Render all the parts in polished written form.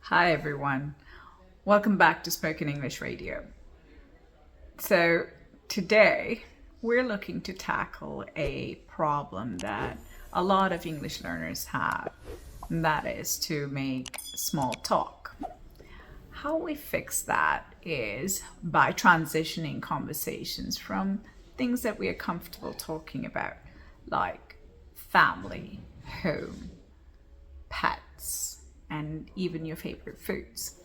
Hi everyone. Welcome back to Spoken English Radio. So today we're looking to tackle a problem that a lot of English learners have, and that is to make small talk. How we fix that is by transitioning conversations from things that we are comfortable talking about, like family, home, pets, and even your favorite foods.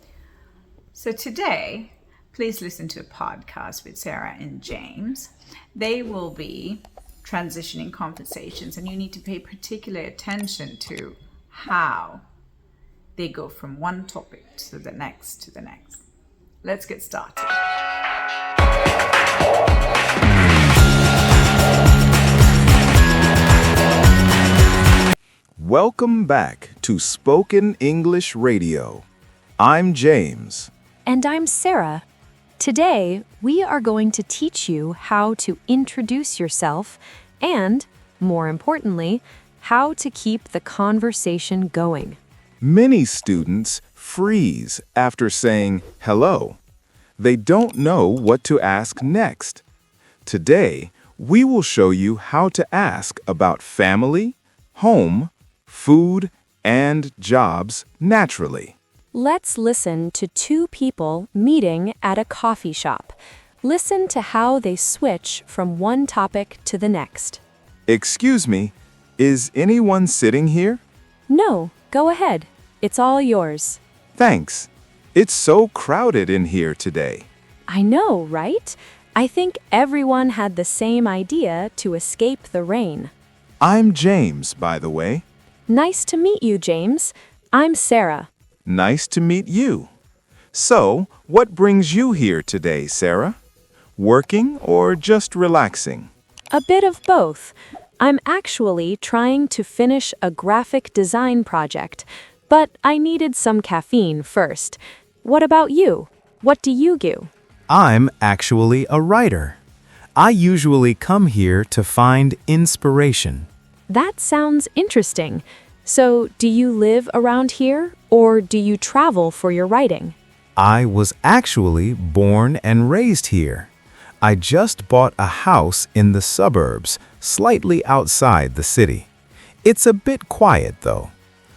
So today, please listen to a podcast with Sarah and James. They will be transitioning conversations, and you need to pay particular attention to how they go from one topic to the next to the next. Let's get started. Welcome back to Spoken English Radio. I'm James. And I'm Sarah. Today, we are going to teach you how to introduce yourself and, more importantly, how to keep the conversation going. Many students freeze after saying hello. They don't know what to ask next. Today, we will show you how to ask about family, home, food, and jobs naturally. Let's listen to two people meeting at a coffee shop. Listen to how they switch from one topic to the next. Excuse me, is anyone sitting here? No, go ahead. It's all yours. Thanks. It's so crowded in here today. I know, right? I think everyone had the same idea to escape the rain. I'm James, by the way. Nice to meet you, James. I'm Sarah. Nice to meet you. So, what brings you here today, Sarah? Working or just relaxing? A bit of both. I'm actually trying to finish a graphic design project, but I needed some caffeine first. What about you? What do you do? I'm actually a writer. I usually come here to find inspiration. That sounds interesting. So, do you live around here, or do you travel for your writing? I was actually born and raised here. I just bought a house in the suburbs, slightly outside the city. It's a bit quiet, though.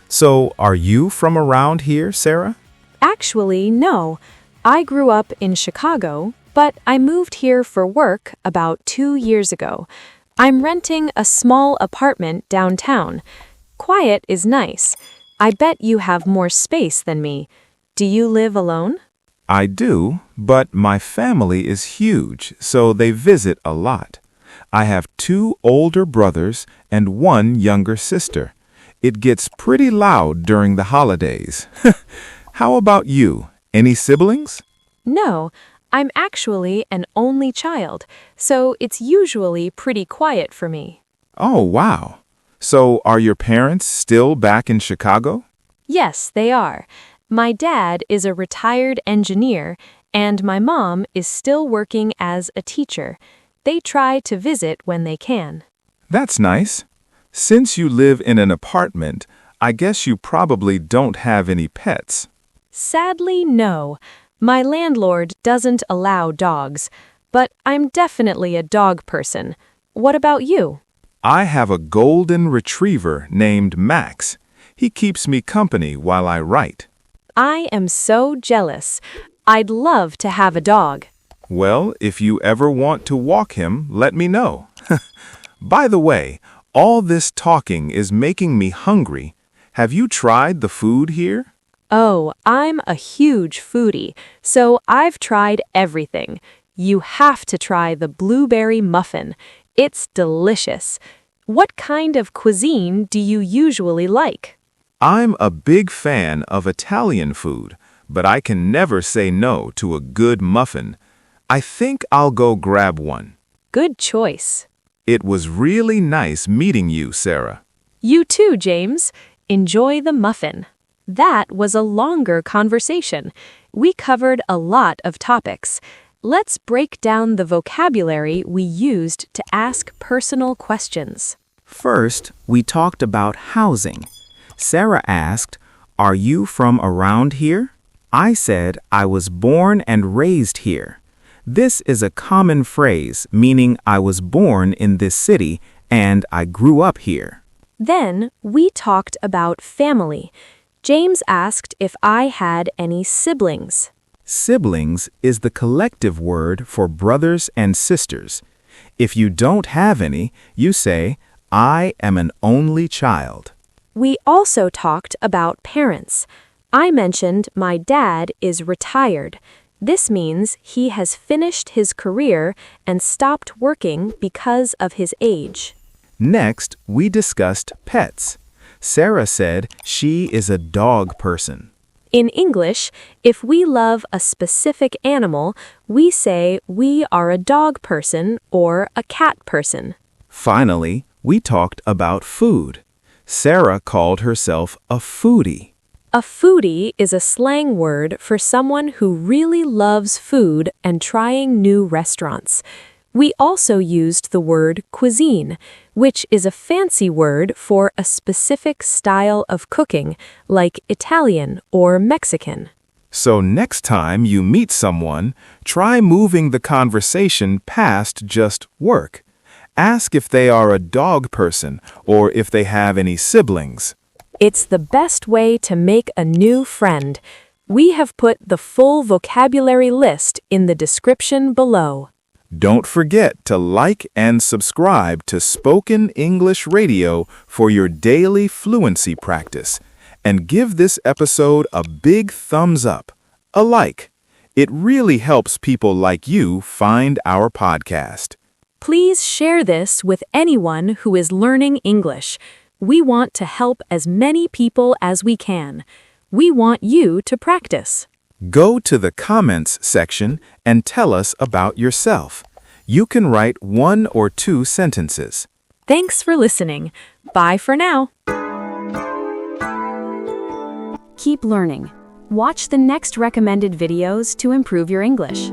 So, are you from around here, Sarah? Actually, no. I grew up in Chicago, but I moved here for work about 2 years ago. I'm renting a small apartment downtown. Quiet is nice. I bet you have more space than me. Do you live alone? I do, but my family is huge, so they visit a lot. I have 2 older brothers and 1 younger sister. It gets pretty loud during the holidays. How about you? Any siblings? No, I'm actually an only child, so it's usually pretty quiet for me. Oh, wow. So are your parents still back in Chicago? Yes, they are. My dad is a retired engineer, and my mom is still working as a teacher. They try to visit when they can. That's nice. Since you live in an apartment, I guess you probably don't have any pets. Sadly, no. My landlord doesn't allow dogs, but I'm definitely a dog person. What about you? I have a golden retriever named Max. He keeps me company while I write. I am so jealous. I'd love to have a dog. Well, if you ever want to walk him, let me know. By the way, all this talking is making me hungry. Have you tried the food here? Oh, I'm a huge foodie, so I've tried everything. You have to try the blueberry muffin. It's delicious. What kind of cuisine do you usually like? I'm a big fan of Italian food, but I can never say no to a good muffin. I think I'll go grab one. Good choice. It was really nice meeting you, Sarah. You too, James. Enjoy the muffin. That was a longer conversation. We covered a lot of topics. Let's break down the vocabulary we used to ask personal questions. First, we talked about housing. Sarah asked, Are you from around here? I said I was born and raised here. This is a common phrase meaning I was born in this city and I grew up here. Then we talked about family. James asked if I had any siblings. Siblings is the collective word for brothers and sisters. If you don't have any, you say, I am an only child. We also talked about parents. I mentioned my dad is retired. This means he has finished his career and stopped working because of his age. Next, we discussed pets. Sarah said she is a dog person. In English, if we love a specific animal, we say we are a dog person or a cat person. Finally, we talked about food. Sarah called herself a foodie. A foodie is a slang word for someone who really loves food and trying new restaurants. We also used the word cuisine, which is a fancy word for a specific style of cooking, like Italian or Mexican. So next time you meet someone, try moving the conversation past just work. Ask if they are a dog person or if they have any siblings. It's the best way to make a new friend. We have put the full vocabulary list in the description below. Don't forget to like and subscribe to Spoken English Radio for your daily fluency practice. And give this episode a big thumbs up, a like. It really helps people like you find our podcast. Please share this with anyone who is learning English. We want to help as many people as we can. We want you to practice. Go to the comments section and tell us about yourself. You can write 1 or 2 sentences. Thanks for listening. Bye for now. Keep learning. Watch the next recommended videos to improve your English.